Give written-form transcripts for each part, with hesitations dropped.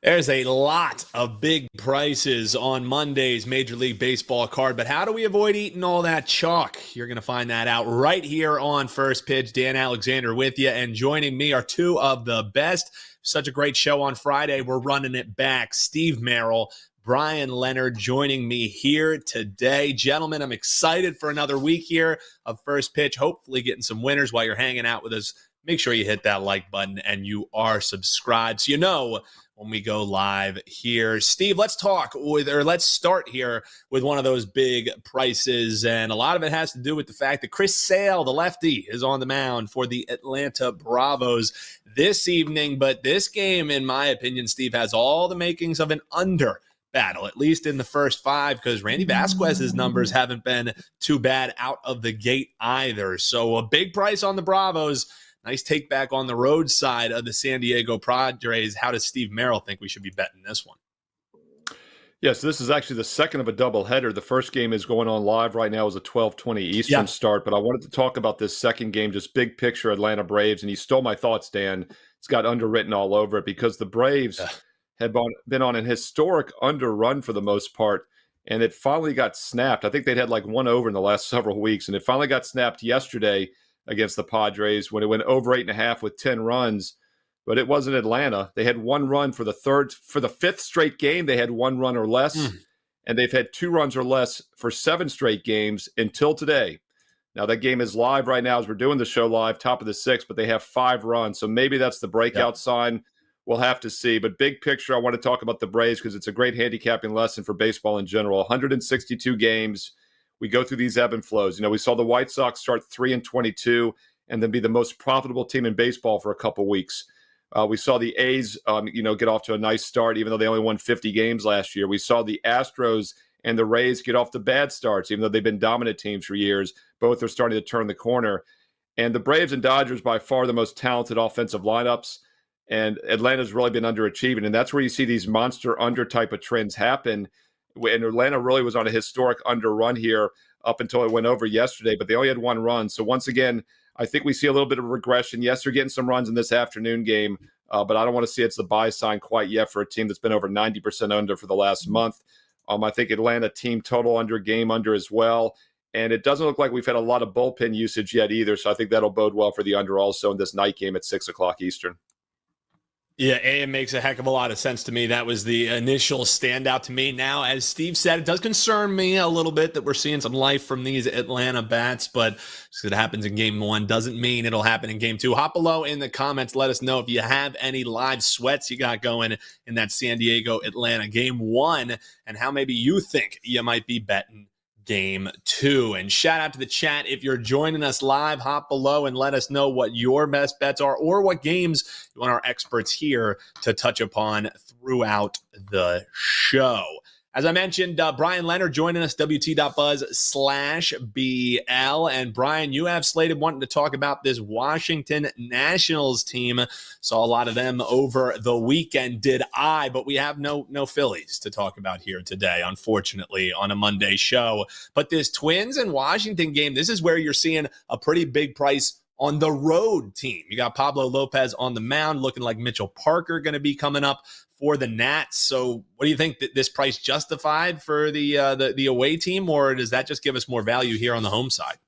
There's a lot of big prices on Monday's Major League Baseball card, but how do we avoid eating all that chalk? You're going to find that out right here on First Pitch. Dan Alexander with you, and joining me are two of the best. Such a great show on Friday. We're running it back. Steve Merril, Bryan Leonard joining me here today. Gentlemen, I'm excited for another week here of First Pitch, hopefully getting some winners while you're hanging out with us. Make sure you hit that like button and you are subscribed so you know when we go live here. Steve, let's start here with one of those big prices. And a lot of it has to do with the fact that Chris Sale, the lefty, is on the mound for the Atlanta Bravos this evening. But this game, in my opinion, Steve, has all the makings of an under battle, at least in the first five, because Randy Vasquez's numbers haven't been too bad out of the gate either. So a big price on the Bravos. Nice take back on the road side of the San Diego Padres. How does Steve Merril think we should be betting this one? Yes, this is actually the second of a doubleheader. The first game is going on live right now as a 12:20 Eastern start, but I wanted to talk about this second game, just big picture Atlanta Braves, and you stole my thoughts, Dan. It's got underwritten all over it because the Braves have been on an historic underrun for the most part, and it finally got snapped. I think they'd had like one over in the last several weeks, and it finally got snapped yesterday against the Padres when it went over 8.5 with 10 runs. But it wasn't Atlanta. They had one run for the fifth straight game. They had one run or less, and they've had 2 runs or less for 7 straight games until today. Now, that game is live right now as we're doing the show live, top of the 6th, but they have 5 runs. So maybe that's the breakout sign. We'll have to see. But big picture, I want to talk about the Braves because it's a great handicapping lesson for baseball in general. 162 games. We go through these ebb and flows. You know, we saw the White Sox start 3-22 and then be the most profitable team in baseball for a couple weeks. We saw the A's, get off to a nice start, even though they only won 50 games last year. We saw the Astros and the Rays get off to bad starts, even though they've been dominant teams for years. Both are starting to turn the corner. And the Braves and Dodgers, by far the most talented offensive lineups. And Atlanta's really been underachieving. And that's where you see these monster under type of trends happen. And Atlanta really was on a historic underrun here up until it went over yesterday, but they only had 1 run. So once again, I think we see a little bit of regression. Yes, they're getting some runs in this afternoon game, but I don't want to see it's the buy sign quite yet for a team that's been over 90% under for the last month. I think Atlanta team total under, game under as well. And it doesn't look like we've had a lot of bullpen usage yet either. So I think that'll bode well for the under also in this night game at 6 o'clock Eastern. Yeah, it makes a heck of a lot of sense to me. That was the initial standout to me. Now, as Steve said, it does concern me a little bit that we're seeing some life from these Atlanta bats, but just because it happens in game 1 doesn't mean it'll happen in game 2. Hop below in the comments. Let us know if you have any live sweats you got going in that San Diego-Atlanta game 1 and how maybe you think you might be betting game 2. And shout out to the chat. If you're joining us live, hop below and let us know what your best bets are or what games you want our experts here to touch upon throughout the show. As I mentioned, Bryan Leonard joining us, WT.buzz/BL. And Bryan, you have slated wanting to talk about this Washington Nationals team. Saw a lot of them over the weekend, did I, but we have no Phillies to talk about here today, unfortunately, on a Monday show. But this Twins and Washington game, this is where you're seeing a pretty big price on the road team. You got Pablo Lopez on the mound, looking like Mitchell Parker going to be coming up for the Nats. So what do you think, that this price justified for the away team, or does that just give us more value here on the home side?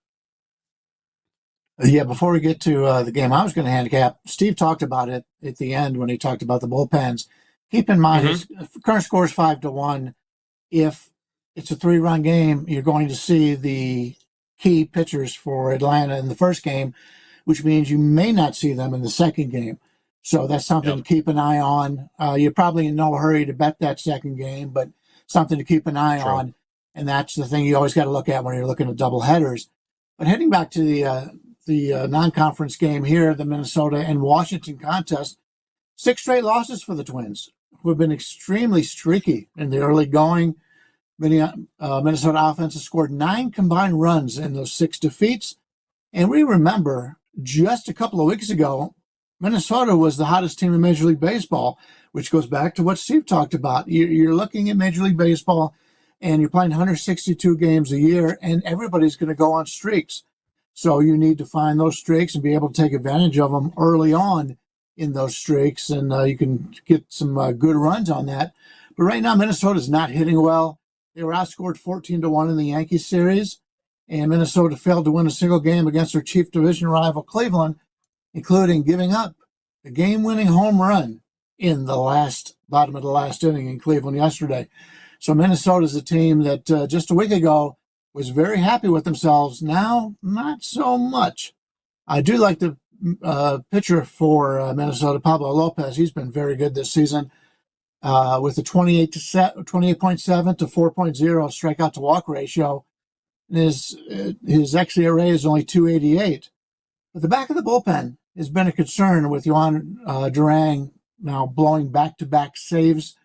Yeah, before we get to the game I was going to handicap, Steve talked about it at the end when he talked about the bullpens. Keep in mind, his current score is 5-1. If it's a 3-run game, you're going to see the key pitchers for Atlanta in the first game, which means you may not see them in the second game. So that's something to keep an eye on. You're probably in no hurry to bet that second game, but something to keep an eye on. And that's the thing you always got to look at when you're looking at double headers. But heading back to the non-conference game here, the Minnesota and Washington contest, 6 straight losses for the Twins, who have been extremely streaky in the early going. Minnesota offense has scored 9 combined runs in those 6 defeats. And we remember just a couple of weeks ago, Minnesota was the hottest team in Major League Baseball, which goes back to what Steve talked about. You're looking at Major League Baseball, and you're playing 162 games a year, and everybody's going to go on streaks. So you need to find those streaks and be able to take advantage of them early on. in those streaks, and you can get some good runs on that. But right now, Minnesota's not hitting well. They were outscored 14-1 in the Yankees series, and Minnesota failed to win a single game against their chief division rival, Cleveland, including giving up the game-winning home run in the bottom of the last inning in Cleveland yesterday. So Minnesota's a team that just a week ago was very happy with themselves. Now, not so much. I do like the pitcher for Minnesota, Pablo Lopez. He's been very good this season with a 28.7 to 4.0 strikeout to walk ratio. And his xERA is only 2.88. But the back of the bullpen has been a concern with Yohan Durang now blowing back-to-back saves,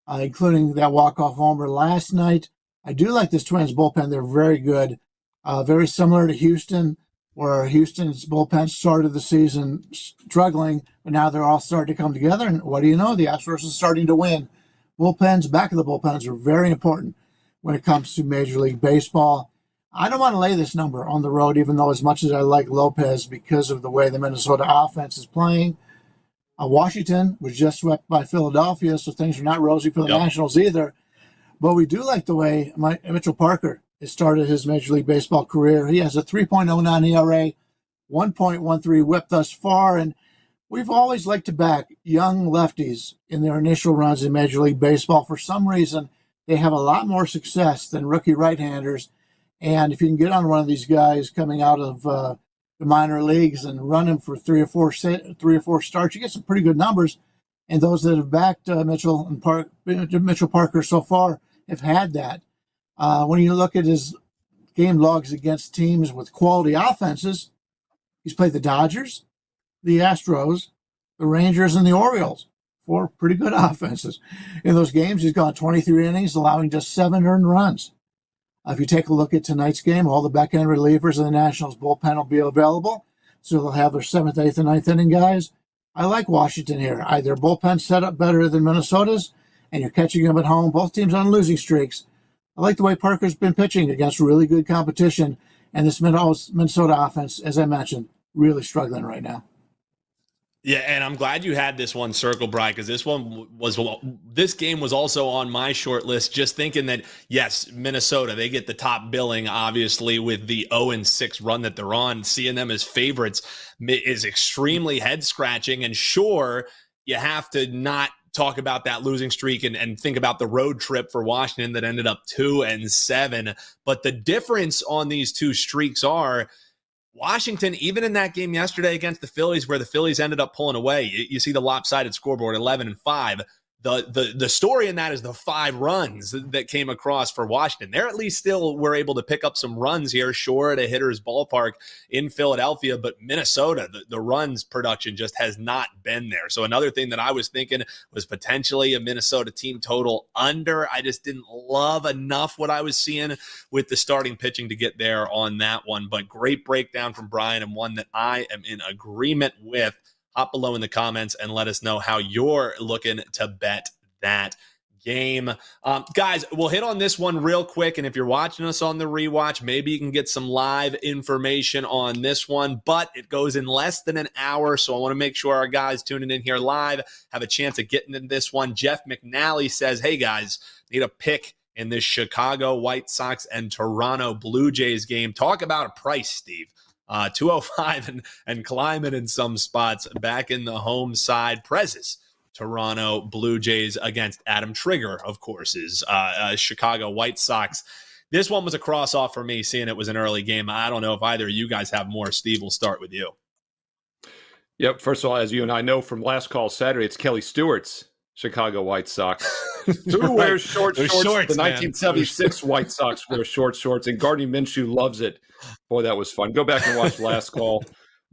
including that walk-off homer last night. I do like this Twins bullpen. They're very good, very similar to Houston, where Houston's bullpen started the season struggling, but now they're all starting to come together. And what do you know? The Astros are starting to win. Bullpens, back of the bullpens are very important when it comes to Major League Baseball. I don't want to lay this number on the road, even though as much as I like Lopez because of the way the Minnesota offense is playing. Washington was just swept by Philadelphia, so things are not rosy for the Nationals either. But we do like the way Mitchell Parker has started his Major League Baseball career. He has a 3.09 ERA, 1.13 whip thus far, and we've always liked to back young lefties in their initial runs in Major League Baseball. For some reason, they have a lot more success than rookie right-handers. And if you can get on one of these guys coming out of the minor leagues and run him for three or four starts, you get some pretty good numbers. And those that have backed Mitchell Parker so far have had that. When you look at his game logs against teams with quality offenses, he's played the Dodgers, the Astros, the Rangers, and the Orioles. 4 pretty good offenses. In those games, he's gone 23 innings, allowing just 7 earned runs. If you take a look at tonight's game, all the back-end relievers of the Nationals bullpen will be available, so they'll have their 7th, 8th, and 9th inning guys. I like Washington here. Either bullpen set up better than Minnesota's, and you're catching them at home. Both teams on losing streaks. I like the way Parker's been pitching against really good competition, and this Minnesota offense, as I mentioned, really struggling right now. Yeah, and I'm glad you had this one circled, Bryan, because this game was also on my short list, just thinking that, yes, Minnesota, they get the top billing, obviously, with the 0-6 run that they're on. Seeing them as favorites is extremely head-scratching, and sure, you have to not talk about that losing streak and think about the road trip for Washington that ended up 2-7, but the difference on these two streaks are Washington, even in that game yesterday against the Phillies, where the Phillies ended up pulling away, you see the lopsided scoreboard, 11-5. The story in that is the 5 runs that came across for Washington. They're at least still were able to pick up some runs here, sure, at a hitter's ballpark in Philadelphia, but Minnesota, the runs production just has not been there. So another thing that I was thinking was potentially a Minnesota team total under. I just didn't love enough what I was seeing with the starting pitching to get there on that one. But great breakdown from Bryan, and one that I am in agreement with. Hop below in the comments and let us know how you're looking to bet that game. Guys, we'll hit on this one real quick, and if you're watching us on the rewatch, maybe you can get some live information on this one, but it goes in less than an hour, so I want to make sure our guys tuning in here live have a chance of getting in this one. Jeff McNally says, hey guys, need a pick in this Chicago White Sox and Toronto Blue Jays game. Talk about a price, Steve. 205 and climbing in some spots back in the home side. Prez's Toronto Blue Jays against Adam Trigger, of course, is Chicago White Sox. This one was a cross-off for me, seeing it was an early game. I don't know if either of you guys have more. Steve, we'll start with you. Yep. First of all, as you and I know from last call Saturday, it's Kelly Stewart's Chicago White Sox. Who wears short shorts? The 1976 White Sox wear short shorts, and Gardner Minshew loves it. Boy, that was fun. Go back and watch last call.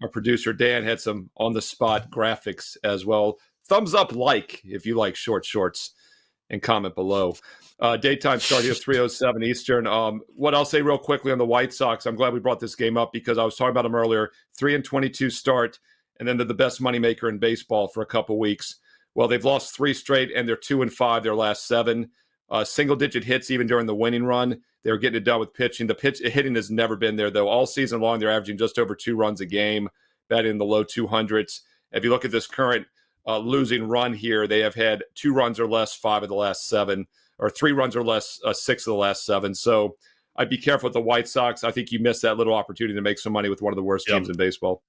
Our producer, Dan, had some on-the-spot graphics as well. Thumbs up if you like short shorts, and comment below. Daytime start here, 3:07 Eastern. What I'll say real quickly on the White Sox, I'm glad we brought this game up because I was talking about them earlier. 3-22 start, and then they're the best moneymaker in baseball for a couple weeks. Well, they've lost 3 straight, and they're 2-5 their last 7. Single-digit hits even during the winning run. They were getting it done with pitching. The hitting has never been there, though. All season long, they're averaging just over 2 runs a game, batting in the low 200s. If you look at this current losing run here, they have had 2 runs or less 5 of the last 7, or 3 runs or less 6 of the last 7. So I'd be careful with the White Sox. I think you missed that little opportunity to make some money with one of the worst teams in baseball.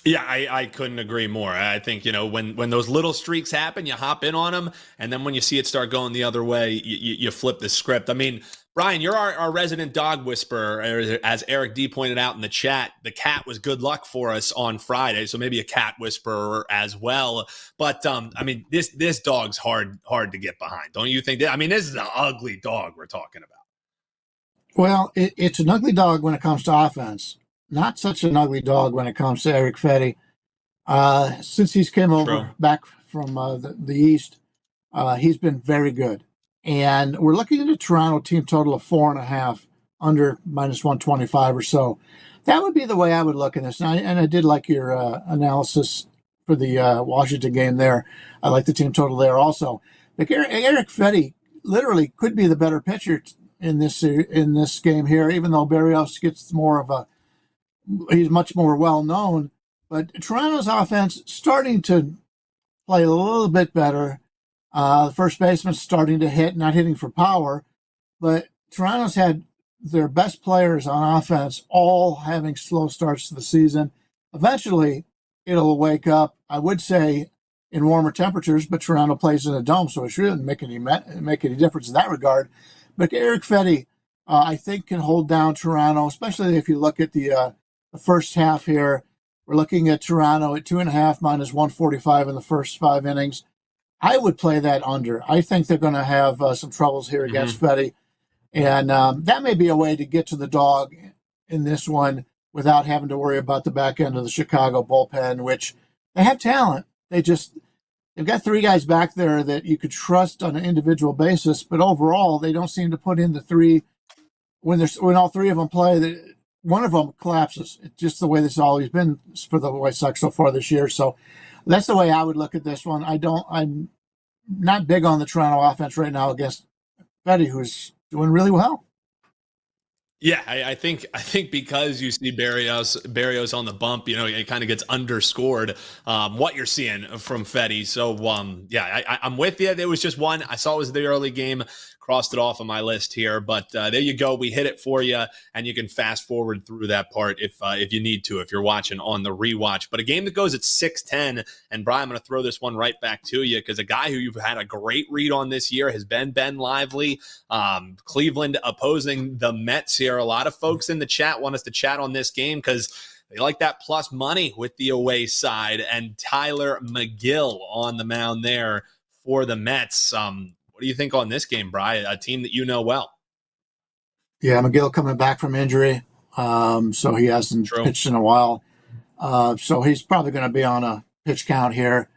Yeah, I couldn't agree more. I think, when those little streaks happen, you hop in on them. And then when you see it start going the other way, you flip the script. I mean, Bryan, you're our resident dog whisperer. As Eric D pointed out in the chat, the cat was good luck for us on Friday. So maybe a cat whisperer as well. But, I mean, this dog's hard to get behind. Don't you think? I mean, this is an ugly dog we're talking about. Well, it's an ugly dog when it comes to offense. Not such an ugly dog when it comes to Eric Fetty. Since he's came over back from the East, he's been very good. And we're looking at a Toronto team total of 4.5, under -125 or so. That would be the way I would look at this. And I did like your analysis for the Washington game there. I like the team total there also. But Eric Fetty literally could be the better pitcher in this game here, even though Berrios gets more of he's much more well known. But Toronto's offense starting to play a little bit better. The first baseman's starting to hit, not hitting for power, but Toronto's had their best players on offense all having slow starts to the season. Eventually, it'll wake up, I would say, in warmer temperatures, but Toronto plays in a dome, so it shouldn't make any difference in that regard. But Eric Fetty, I think, can hold down Toronto, especially if you look at the first half here. We're looking at Toronto at 2.5 -145 in the first 5 innings. I would play that under. I think they're going to have some troubles here against Fetty. And that may be a way to get to the dog in this one without having to worry about the back end of the Chicago bullpen, which they have talent. They've got 3 guys back there that you could trust on an individual basis, but overall they don't seem to put in the 3 when all 3 of them play. One of them collapses. It's just the way this has always been for the White Sox so far this year. So that's the way I would look at this one. I'm not big on the Toronto offense right now against Fetty, who's doing really well. Yeah, I think because you see Berrios on the bump, it kind of gets underscored what you're seeing from Fetty. So I'm with you. There was just one. I saw it was the early game. Crossed it off on my list here, but there you go. We hit it for you, and you can fast forward through that part if you need to, if you're watching on the rewatch. But a game that goes at 6:10, and Bryan, I'm going to throw this one right back to you because a guy who you've had a great read on this year has been Ben Lively. Cleveland opposing the Mets here. A lot of folks in the chat want us to chat on this game because they like that plus money with the away side, and Tyler McGill on the mound there for the Mets. What do you think on this game, Bryan? A team that you know well. Yeah, McGill coming back from injury, so he hasn't pitched in a while. So he's probably going to be on a pitch count here.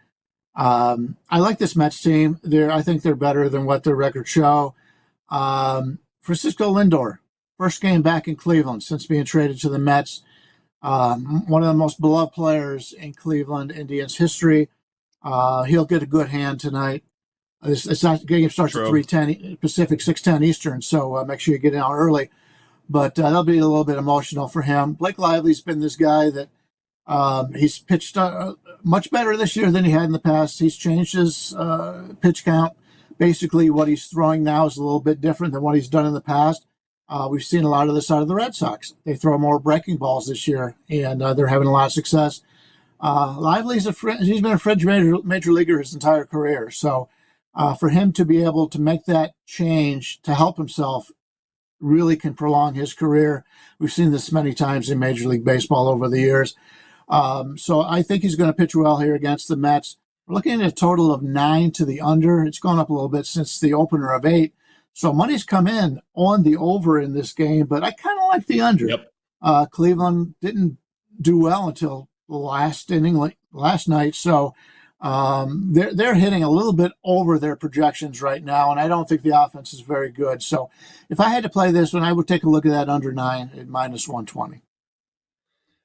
I like this Mets team. I think they're better than what their records show. Francisco Lindor, first game back in Cleveland since being traded to the Mets. One of the most beloved players in Cleveland Indians history. He'll get a good hand tonight. It's not game starts at 3:10 Pacific, 6:10 Eastern, so make sure you get out early. But that'll be a little bit emotional for him. Blake Lively's been this guy that he's pitched much better this year than he had in the past. He's changed his pitch count. Basically, what he's throwing now is a little bit different than what he's done in the past. We've seen a lot of this out of the Red Sox. They throw more breaking balls this year, and they're having a lot of success. Lively's he's been a fringe major leaguer his entire career, so for him to be able to make that change to help himself really can prolong his career. We've seen this many times in Major League Baseball over the years. So I think he's going to pitch well here against the Mets. We're looking at a total of 9 to the under. It's gone up a little bit since the opener of 8. So money's come in on the over in this game, but I kind of like the under. Yep. Cleveland didn't do well until the last inning last night. So they're hitting a little bit over their projections right now, and I don't think the offense is very good. So if I had to play this one, I would take a look at that under 9 at -120.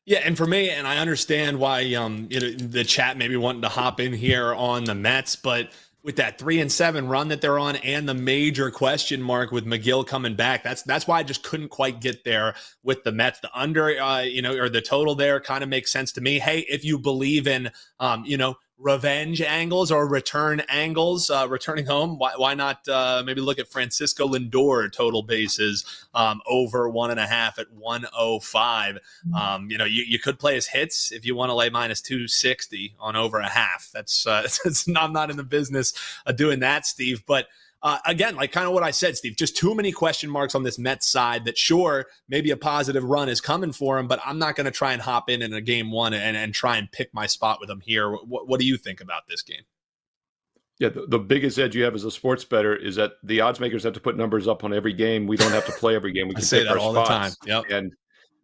Yeah, and for me, and I understand why the chat maybe wanting to hop in here on the Mets, but with that 3-7 run that they're on and the major question mark with McGill coming back. That's why I just couldn't quite get there with the Mets. The under, or the total there kind of makes sense to me. Hey, if you believe in, revenge angles or return angles, returning home, why not maybe look at Francisco Lindor total bases over 1.5 at 105. You could play his hits if you want to lay minus 260 on over a half. I'm not in the business of doing that, Steve, but again, like kind of what I said, Steve, just too many question marks on this Mets side that sure, maybe a positive run is coming for him, but I'm not going to try and hop in a game one and try and pick my spot with him here. What do you think about this game? Yeah, the biggest edge you have as a sports bettor is that the odds makers have to put numbers up on every game. We don't have to play every game. We can say pick that our all spots. the time.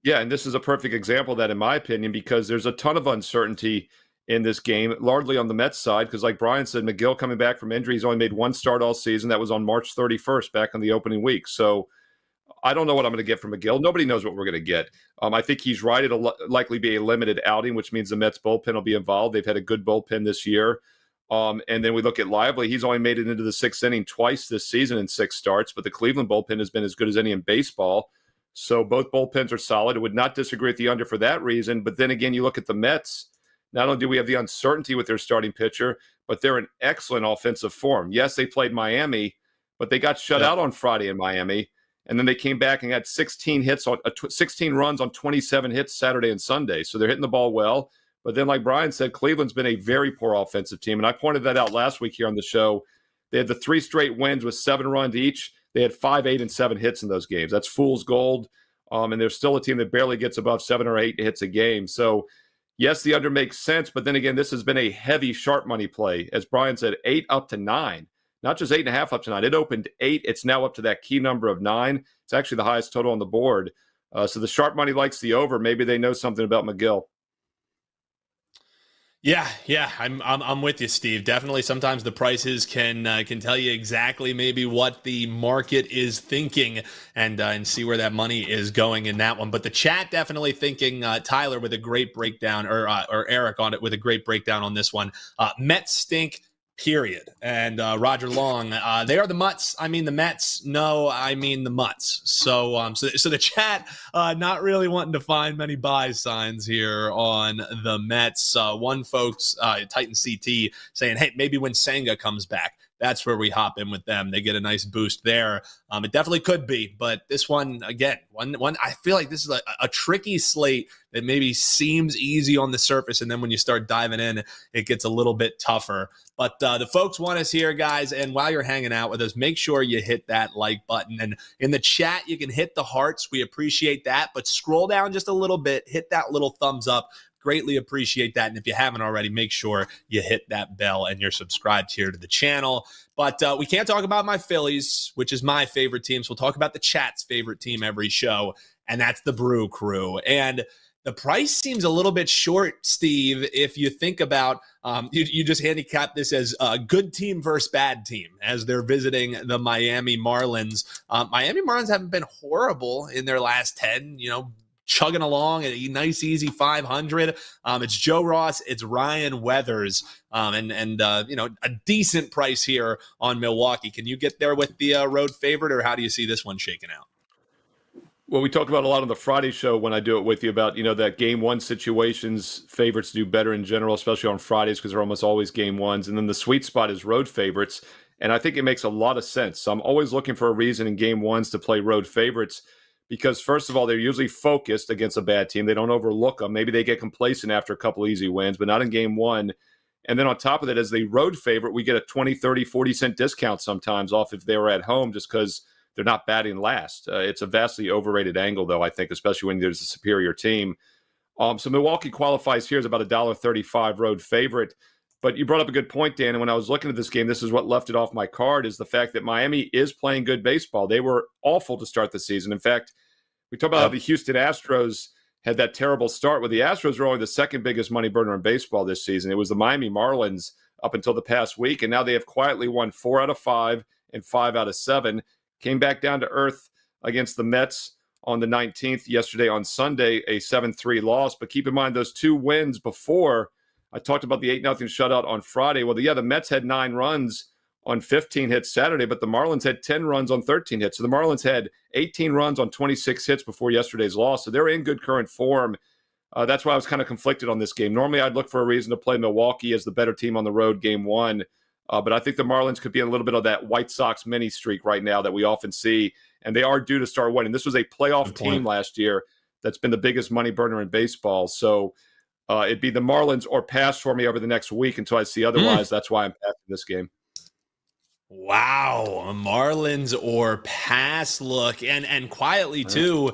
Yep. And this is a perfect example of that, in my opinion, because there's a ton of uncertainty in this game, largely on the Mets side, because like Bryan said, McGill coming back from injury, he's only made one start all season. That was on March 31st, back in the opening week. So I don't know what I'm going to get from McGill. Nobody knows what we're going to get. I think he's right. It'll likely be a limited outing, which means the Mets bullpen will be involved. They've had a good bullpen this year. And then we look at Lively. He's only made it into the sixth inning twice this season in 6 starts, but the Cleveland bullpen has been as good as any in baseball. So both bullpens are solid. I would not disagree with the under for that reason. But then again, you look at the Mets. Not only do we have the uncertainty with their starting pitcher, but they're in excellent offensive form. Yes, they played Miami, but they got shut out on Friday in Miami. And then they came back and had 16 runs on 27 hits Saturday and Sunday. So they're hitting the ball well. But then, like Bryan said, Cleveland's been a very poor offensive team. And I pointed that out last week here on the show. They had the 3 straight wins with 7 runs each. They had 5, 8, and 7 hits in those games. That's fool's gold. And they're still a team that barely gets above 7 or 8 hits a game. So, yes, the under makes sense. But then again, this has been a heavy sharp money play. As Bryan said, 8 up to 9. Not just 8.5 up to 9. It opened 8. It's now up to that key number of 9. It's actually the highest total on the board. So the sharp money likes the over. Maybe they know something about McGill. Yeah, I'm with you, Steve. Definitely, sometimes the prices can tell you exactly maybe what the market is thinking, and see where that money is going in that one. But the chat definitely thinking Tyler with a great breakdown, or Eric on it with a great breakdown on this one. Mets stink. Period. And Roger Long, they are the Mutts. I mean the Mets. No, I mean the Mutts. So the chat not really wanting to find many buy signs here on the Mets. One folks, Titan CT, saying, hey, maybe when Senga comes back, that's where we hop in with them. They get a nice boost there. It definitely could be, but this one, again, one I feel like this is a tricky slate that maybe seems easy on the surface, and then when you start diving in, it gets a little bit tougher. But the folks want us here, guys, and while you're hanging out with us, make sure you hit that like button. And in the chat, you can hit the hearts. We appreciate that, but scroll down just a little bit, hit that little thumbs up. Greatly appreciate that. And if you haven't already, make sure you hit that bell and you're subscribed here to the channel. But we can't talk about my Phillies, which is my favorite team. So we'll talk about the chat's favorite team every show, and that's the Brew Crew. And the price seems a little bit short, Steve, if you think about you just handicap this as a good team versus bad team as they're visiting the Miami Marlins. Miami Marlins haven't been horrible in their last 10, chugging along at a nice, easy 500. It's Joe Ross, it's Ryan Weathers, and a decent price here on Milwaukee. Can you get there with the road favorite, or how do you see this one shaking out? Well, we talked about a lot on the Friday show when I do it with you about, that game one situations, favorites do better in general, especially on Fridays because they're almost always game ones. And then the sweet spot is road favorites. And I think it makes a lot of sense. So I'm always looking for a reason in game ones to play road favorites because, first of all, they're usually focused against a bad team. They don't overlook them. Maybe they get complacent after a couple easy wins, but not in game one. And then on top of that, as the road favorite, we get a 20, 30, 40-cent discount sometimes off if they were at home just because they're not batting last. It's a vastly overrated angle, though, I think, especially when there's a superior team. So Milwaukee qualifies here as about $1.35 road favorite. But you brought up a good point, Dan, and when I was looking at this game, this is what left it off my card, is the fact that Miami is playing good baseball. They were awful to start the season. In fact, we talked about how the Houston Astros had that terrible start, where the Astros were only the second biggest money burner in baseball this season. It was the Miami Marlins up until the past week, and now they have quietly won 4 out of 5 and 5 out of 7. Came back down to earth against the Mets on the 19th, yesterday on Sunday, a 7-3 loss. But keep in mind, those 2 wins before, I talked about the 8-0 shutout on Friday. Well, the Mets had 9 runs on 15 hits Saturday, but the Marlins had 10 runs on 13 hits. So the Marlins had 18 runs on 26 hits before yesterday's loss. So they're in good current form. That's why I was kind of conflicted on this game. Normally, I'd look for a reason to play Milwaukee as the better team on the road game one. But I think the Marlins could be in a little bit of that White Sox mini streak right now that we often see. And they are due to start winning. This was a playoff team last year that's been the biggest money burner in baseball. So it'd be the Marlins or pass for me over the next week until I see otherwise. That's why I'm passing this game. Wow, Marlins or pass look, and quietly too,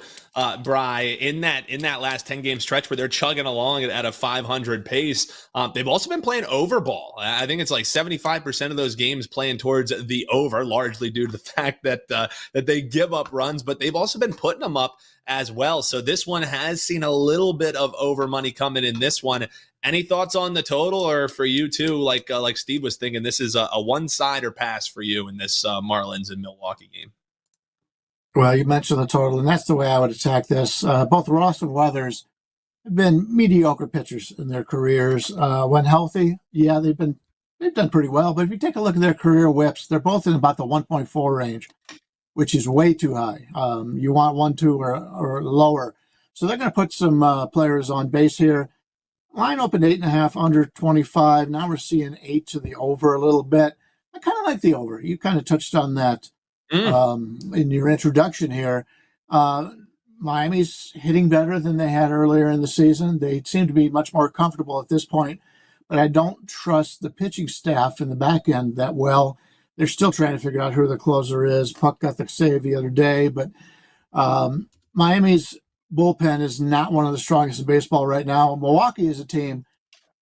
Bry, in that last 10-game stretch where they're chugging along at a 500 pace. They've also been playing over ball. I think it's like 75% of those games playing towards the over, largely due to the fact that that they give up runs, but they've also been putting them up as well. So this one has seen a little bit of over money coming in this one. Any thoughts on the total, or for you too, like Steve was thinking, this is a one-sider pass for you in this Marlins and Milwaukee game? Well, you mentioned the total, and that's the way I would attack this. Both Ross and Weathers have been mediocre pitchers in their careers. When healthy, they've done pretty well. But if you take a look at their career whips, they're both in about the 1.4 range, which is way too high. You want 1.2 or lower. So they're going to put some players on base here. Line opened 8.5 under 25. Now we're seeing 8 to the over a little bit. I kind of like the over. You kind of touched on that in your introduction here. Miami's hitting better than they had earlier in the season. They seem to be much more comfortable at this point, but I don't trust the pitching staff in the back end that well. They're still trying to figure out who the closer is. Puck got the save the other day, but Miami's bullpen is not one of the strongest in baseball right now. Milwaukee is a team.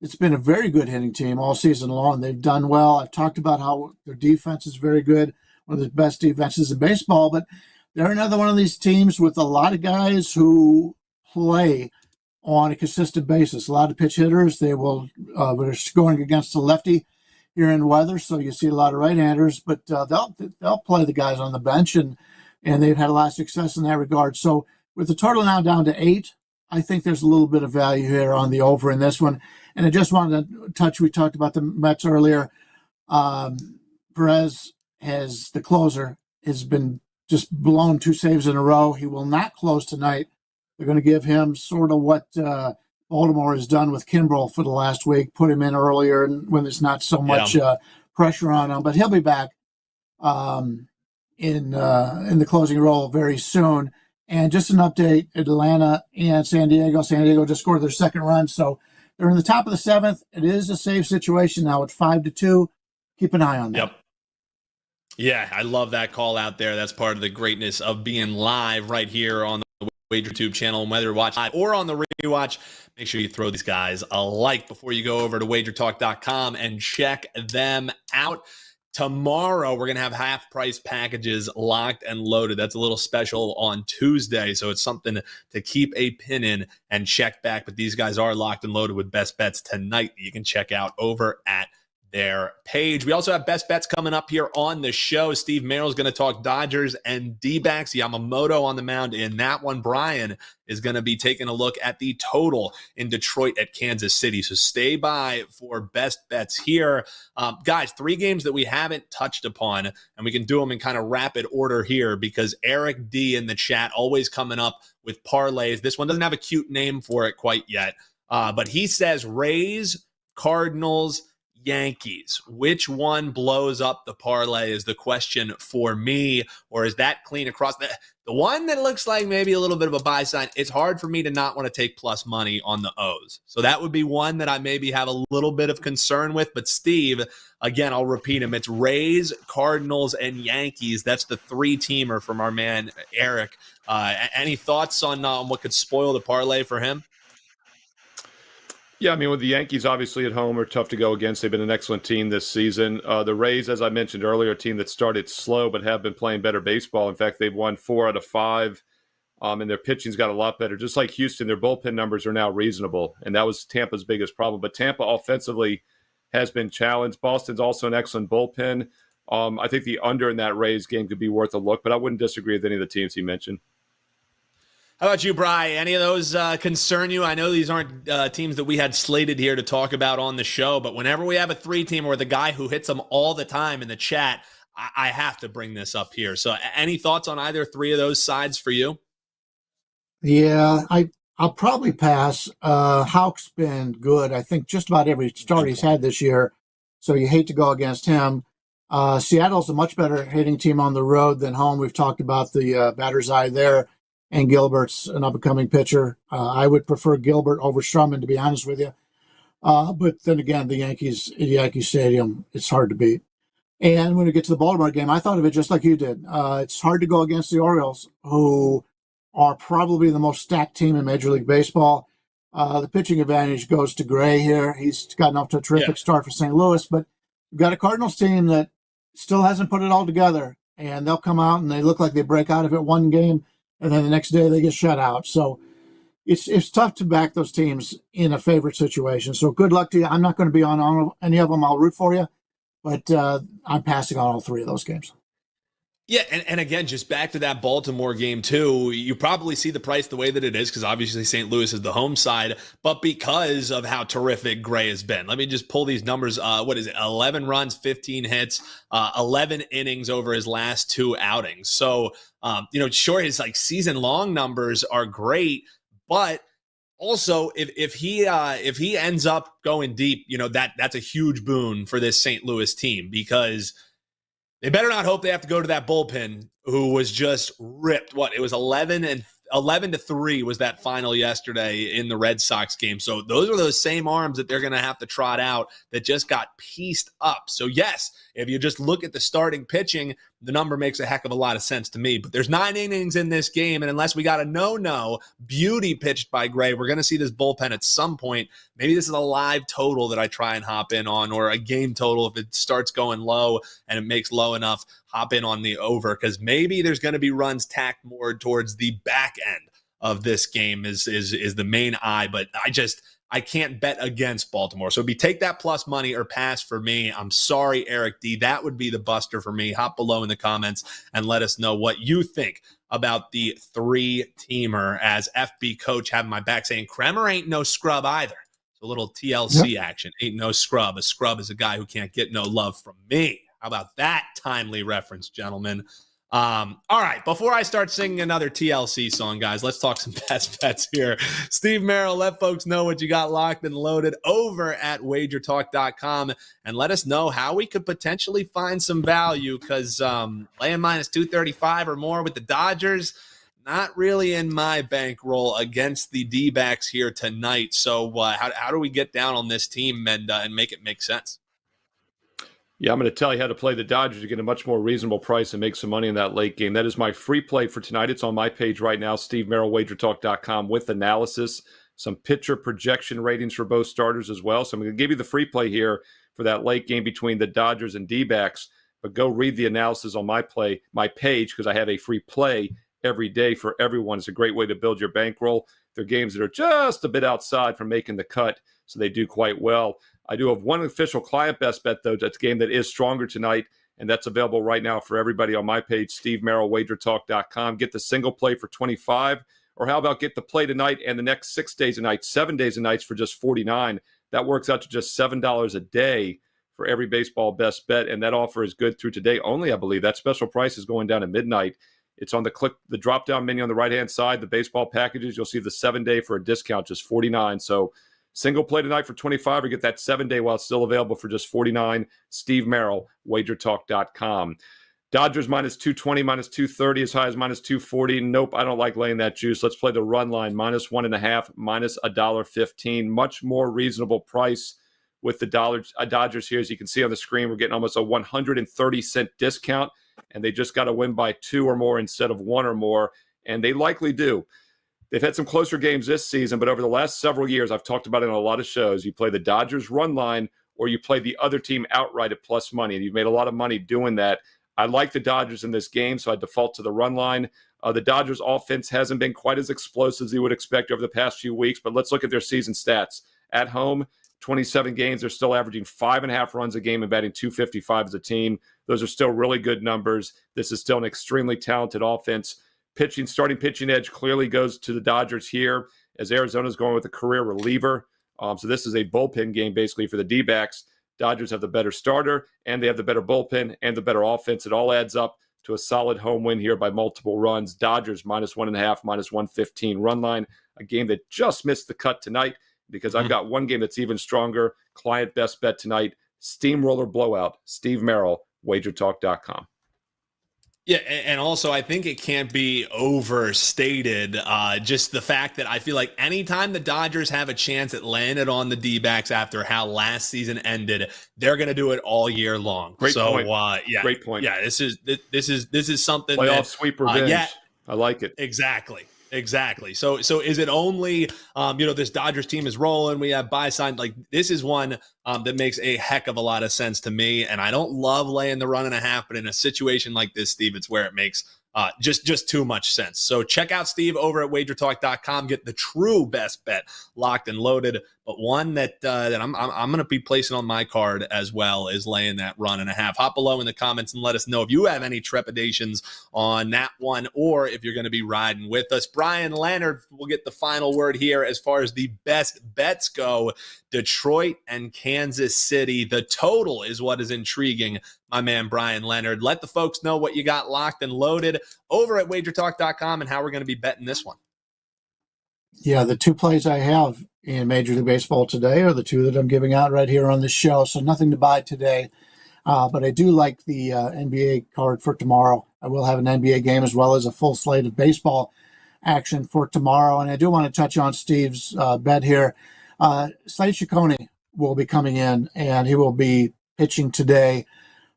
It's been a very good hitting team all season long. They've done well. I've talked about how their defense is very good, one of the best defenses in baseball, but they're another one of these teams with a lot of guys who play on a consistent basis. A lot of pitch hitters. They're going against the lefty here in Weather, so you see a lot of right-handers, but they'll play the guys on the bench, and they've had a lot of success in that regard. So with the total now down to 8, I think there's a little bit of value here on the over in this one. And I just wanted to touch, we talked about the Mets earlier. Perez, the closer, has been just blown 2 saves in a row. He will not close tonight. They're going to give him sort of what Baltimore has done with Kimbrel for the last week, put him in earlier when there's not so much pressure on him. But he'll be back in the closing role very soon. And just an update, Atlanta and San Diego. San Diego just scored their second run, so they're in the top of the 7th. It is a safe situation now at 5-2. Keep an eye on that. Yep. Yeah, I love that call out there. That's part of the greatness of being live right here on the WagerTube channel. And whether you're watching live or on the rewatch, make sure you throw these guys a like before you go over to WagerTalk.com and check them out. Tomorrow, we're going to have half-price packages locked and loaded. That's a little special on Tuesday, so it's something to keep a pin in and check back. But these guys are locked and loaded with best bets tonight that you can check out over at their page. We also have best bets coming up here on the show. Steve Merril is going to talk Dodgers and D-backs. Yamamoto on the mound in that one. Bryan is going to be taking a look at the total in Detroit at Kansas City. So stay by for best bets here. Guys, 3 games that we haven't touched upon, and we can do them in kind of rapid order here because Eric D in the chat always coming up with parlays. This one doesn't have a cute name for it quite yet, but he says Rays, Cardinals, Yankees. Which one blows up the parlay is the question for me, or is that clean across the one that looks like maybe a little bit of a buy sign? It's hard for me to not want to take plus money on the O's. So that would be one that I maybe have a little bit of concern with. But Steve, again, I'll repeat him. It's Rays, Cardinals, and Yankees. That's the 3-teamer from our man Eric. Any thoughts on what could spoil the parlay for him? Yeah, I mean, with the Yankees obviously at home are tough to go against. They've been an excellent team this season. The Rays, as I mentioned earlier, a team that started slow but have been playing better baseball. In fact, they've won 4 out of 5, and their pitching's got a lot better. Just like Houston, their bullpen numbers are now reasonable, and that was Tampa's biggest problem. But Tampa offensively has been challenged. Boston's also an excellent bullpen. I think the under in that Rays game could be worth a look, but I wouldn't disagree with any of the teams he mentioned. How about you, Bryan? Any of those concern you? I know these aren't teams that we had slated here to talk about on the show, but whenever we have a 3-team or the guy who hits them all the time in the chat, I have to bring this up here. So any thoughts on either 3 of those sides for you? Yeah, I'll probably pass. Houck's been good. I think just about every start he's had this year, so you hate to go against him. Seattle's a much better hitting team on the road than home. We've talked about the batter's eye there, and Gilbert's an up-and-coming pitcher. I would prefer Gilbert over Stroman, to be honest with you. But then again, the Yankee Stadium, it's hard to beat. And when we get to the Baltimore game, I thought of it just like you did. It's hard to go against the Orioles, who are probably the most stacked team in Major League Baseball. The pitching advantage goes to Gray here. He's gotten off to a terrific start for St. Louis, but we've got a Cardinals team that still hasn't put it all together, and they'll come out and they look like they break out of it one game, and then the next day they get shut out. So it's tough to back those teams in a favorite situation. So good luck to you. I'm not going to be on any of them. I'll root for you, but I'm passing on all 3 of those games. Yeah, and again, just back to that Baltimore game, too, you probably see the price the way that it is because obviously St. Louis is the home side, but because of how terrific Gray has been. Let me just pull these numbers. 11 runs, 15 hits, 11 innings over his last 2 outings. So, sure, his season-long numbers are great, but also if he ends up going deep, that's a huge boon for this St. Louis team because they better not hope they have to go to that bullpen, who was just ripped. It was 11-3 was that final yesterday in the Red Sox game. So those are those same arms that they're going to have to trot out that just got pieced up. So yes, if you just look at the starting pitching, the number makes a heck of a lot of sense to me. But there's 9 innings in this game, and unless we got a no beauty pitched by Gray, we're going to see this bullpen at some point. Maybe this is a live total that I try and hop in on, or a game total if it starts going low and it makes low enough, hop in on the over, because maybe there's going to be runs tacked more towards the back end of this game is the main eye. But I can't bet against Baltimore. So it'd be take that plus money or pass for me. I'm sorry, Eric D. That would be the buster for me. Hop below in the comments and let us know what you think about the 3-teamer, as FB coach having my back saying Kremer ain't no scrub either. So a little TLC action. Ain't no scrub. A scrub is a guy who can't get no love from me. How about that timely reference, gentlemen? All right, before I start singing another TLC song, guys, let's talk some best bets here. Steve Merril, let folks know what you got locked and loaded over at WagerTalk.com, and let us know how we could potentially find some value, because laying minus 235 or more with the Dodgers, not really in my bankroll against the D-backs here tonight. So how do we get down on this team and make it make sense? Yeah, I'm going to tell you how to play the Dodgers to get a much more reasonable price and make some money in that late game. That is my free play for tonight. It's on my page right now, Steve Merril, WagerTalk.com, with analysis, some pitcher projection ratings for both starters as well. So I'm going to give you the free play here for that late game between the Dodgers and D-backs. But go read the analysis on my page, because I have a free play every day for everyone. It's a great way to build your bankroll. They're games that are just a bit outside from making the cut, so they do quite well. I do have one official client best bet, though. That's a game that is stronger tonight, and that's available right now for everybody on my page, Steve Merril, WagerTalk.com. Get the single play for $25, or how about get the play tonight and the next 6 days a night, 7 days a night for just $49. That works out to just $7 a day for every baseball best bet, and that offer is good through today only, I believe. That special price is going down at midnight. It's on the drop-down menu on the right-hand side, the baseball packages. You'll see the 7-day for a discount, just $49. So single play tonight for $25, or get that 7-day while it's still available for just $49. Steve Merril, WagerTalk.com. Dodgers minus 220, minus 230, as high as minus 240. Nope, I don't like laying that juice. Let's play the run line, minus 1.5, minus $1.15. Much more reasonable price with the Dodgers here. As you can see on the screen, we're getting almost a 130-cent discount, and they just got to win by 2 or more instead of 1 or more, and they likely do. They've had some closer games this season, but over the last several years, I've talked about it on a lot of shows, you play the Dodgers run line or you play the other team outright at plus money, and you've made a lot of money doing that. I like the Dodgers in this game, so I default to the run line. The Dodgers offense hasn't been quite as explosive as you would expect over the past few weeks, but let's look at their season stats. At home, 27 games, they're still averaging 5.5 runs a game and batting .255 as a team. Those are still really good numbers. This is still an extremely talented offense. starting pitching edge clearly goes to the Dodgers here, as Arizona's going with a career reliever. So this is a bullpen game basically for the D-backs. Dodgers have the better starter, and they have the better bullpen and the better offense. It all adds up to a solid home win here by multiple runs. Dodgers -1.5, -115 run line, a game that just missed the cut tonight because I've got one game that's even stronger. Client best bet tonight, steamroller blowout. Steve Merril, WagerTalk.com. Yeah, and also I think it can't be overstated, just the fact that I feel like anytime the Dodgers have a chance at landing on the D-backs after how last season ended, they're going to do it all year long. Great point. Yeah, great point. Yeah, this is something playoff that, sweep revenge. I like it. Exactly. So is it only, this Dodgers team is rolling. We have buy sign. Like, this is one that makes a heck of a lot of sense to me. And I don't love laying the 1.5, but in a situation like this, Steve, it's where it makes just too much sense. So check out Steve over at WagerTalk.com. Get the true best bet locked and loaded. But one that I'm going to be placing on my card as well is laying that 1.5. Hop below in the comments and let us know if you have any trepidations on that one, or if you're going to be riding with us. Bryan, Leonard will get the final word here as far as the best bets go. Detroit and Kansas City. The total is what is intriguing, my man Bryan Leonard. Let the folks know what you got locked and loaded over at WagerTalk.com and how we're going to be betting this one. Yeah, the two plays I have in Major League Baseball today are the two that I'm giving out right here on the show, so nothing to buy today. But I do like the NBA card for tomorrow. I will have an NBA game as well as a full slate of baseball action for tomorrow. And I do want to touch on Steve's bet here. Slade Ciccone will be coming in, and he will be pitching today.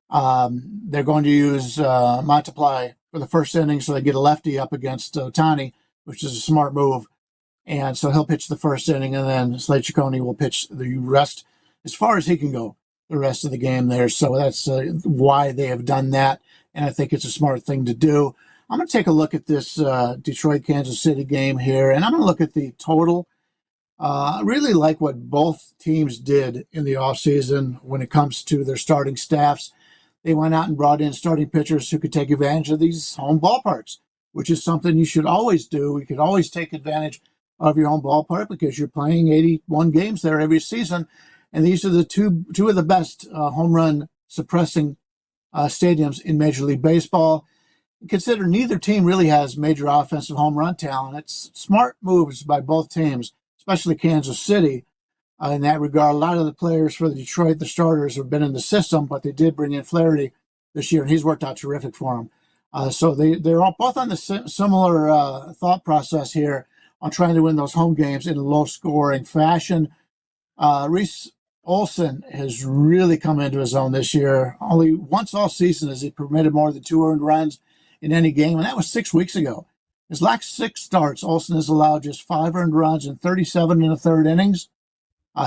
They're going to use Multiply for the first inning, so they get a lefty up against Ohtani, which is a smart move. And so he'll pitch the first inning, and then Slade Ciccone will pitch the rest as far as he can go the rest of the game there. So that's why they have done that, and I think it's a smart thing to do. I'm going to take a look at this Detroit-Kansas City game here, and I'm going to look at the total. I really like what both teams did in the offseason when it comes to their starting staffs. They went out and brought in starting pitchers who could take advantage of these home ballparks, which is something you should always do. You could always take advantage of your home ballpark because you're playing 81 games there every season. And these are the two of the best home run suppressing stadiums in Major League Baseball. Consider neither team really has major offensive home run talent. It's smart moves by both teams, especially Kansas City. In that regard, a lot of the players for the Detroit, the starters, have been in the system, but they did bring in Flaherty this year, and he's worked out terrific for them. So they're all both on the similar thought process here on trying to win those home games in a low-scoring fashion. Reese Olson has really come into his own this year. Only once all season has he permitted more than 2 earned runs in any game, and that was 6 weeks ago. His last 6 starts, Olson has allowed just 5 earned runs in 37 1/3 innings.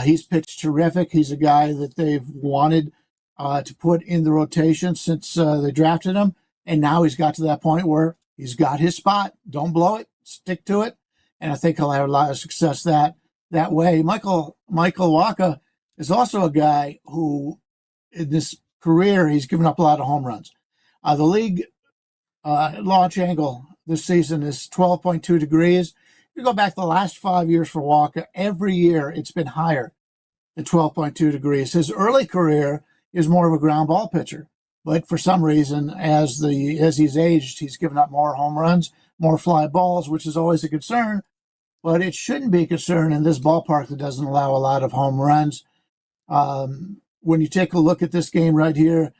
He's pitched terrific. He's a guy that they've wanted to put in the rotation since they drafted him, and now he's got to that point where he's got his spot. Don't blow it. Stick to it. And I think he'll have a lot of success that way. Michael Wacha is also a guy who, in this career, he's given up a lot of home runs. The league launch angle this season is 12.2 degrees. If you go back the last 5 years for Wacha, every year it's been higher than 12.2 degrees. His early career is more of a ground ball pitcher, but for some reason, as he's aged, he's given up more home runs, more fly balls, which is always a concern. But it shouldn't be a concern in this ballpark that doesn't allow a lot of home runs. When you take a look at this game right here,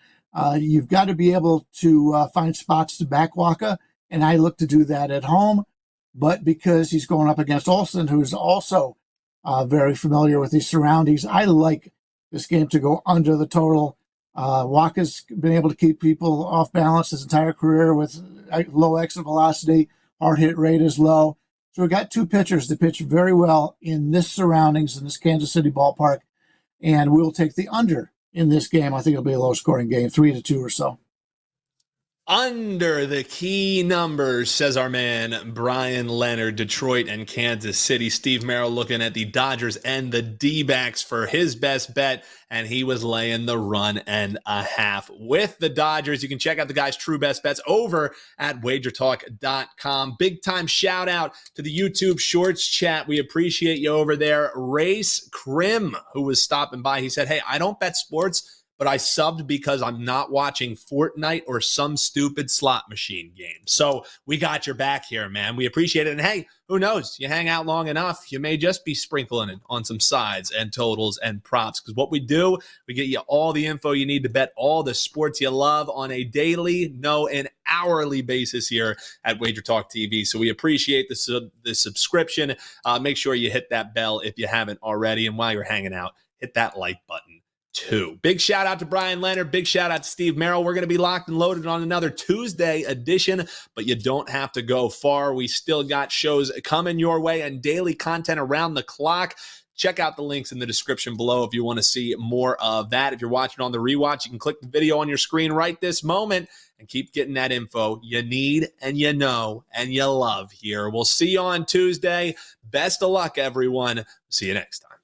you've got to be able to find spots to back Wacha, and I look to do that at home. But because he's going up against Olson, who's also very familiar with these surroundings, I like this game to go under the total. Wacha's been able to keep people off balance his entire career with low exit velocity. Hard hit rate is low. So we've got 2 pitchers that pitch very well in this surroundings, in this Kansas City ballpark, and we'll take the under in this game. I think it'll be a low-scoring game, 3-2 or so. Under the key numbers, says our man Bryan, Leonard, Detroit, and Kansas City. Steve Merril looking at the Dodgers and the D-backs for his best bet, and he was laying the 1.5 with the Dodgers. You can check out the guy's true best bets over at WagerTalk.com. Big time shout out to the YouTube Shorts chat. We appreciate you over there. Race Krim, who was stopping by, he said, hey, I don't bet sports, but I subbed because I'm not watching Fortnite or some stupid slot machine game. So we got your back here, man. We appreciate it. And hey, who knows? You hang out long enough, you may just be sprinkling it on some sides and totals and props. Because what we do, we get you all the info you need to bet all the sports you love on a daily, an hourly basis here at WagerTalk TV. So we appreciate the subscription. Make sure you hit that bell if you haven't already. And while you're hanging out, hit that like button too. Big shout out to Bryan Leonard. Big shout out to Steve Merril. We're going to be locked and loaded on another Tuesday edition, but you don't have to go far. We still got shows coming your way and daily content around the clock. Check out the links in the description below if you want to see more of that. If you're watching on the rewatch, you can click the video on your screen right this moment and keep getting that info you need and you know and you love here. We'll see you on Tuesday. Best of luck, everyone. See you next time.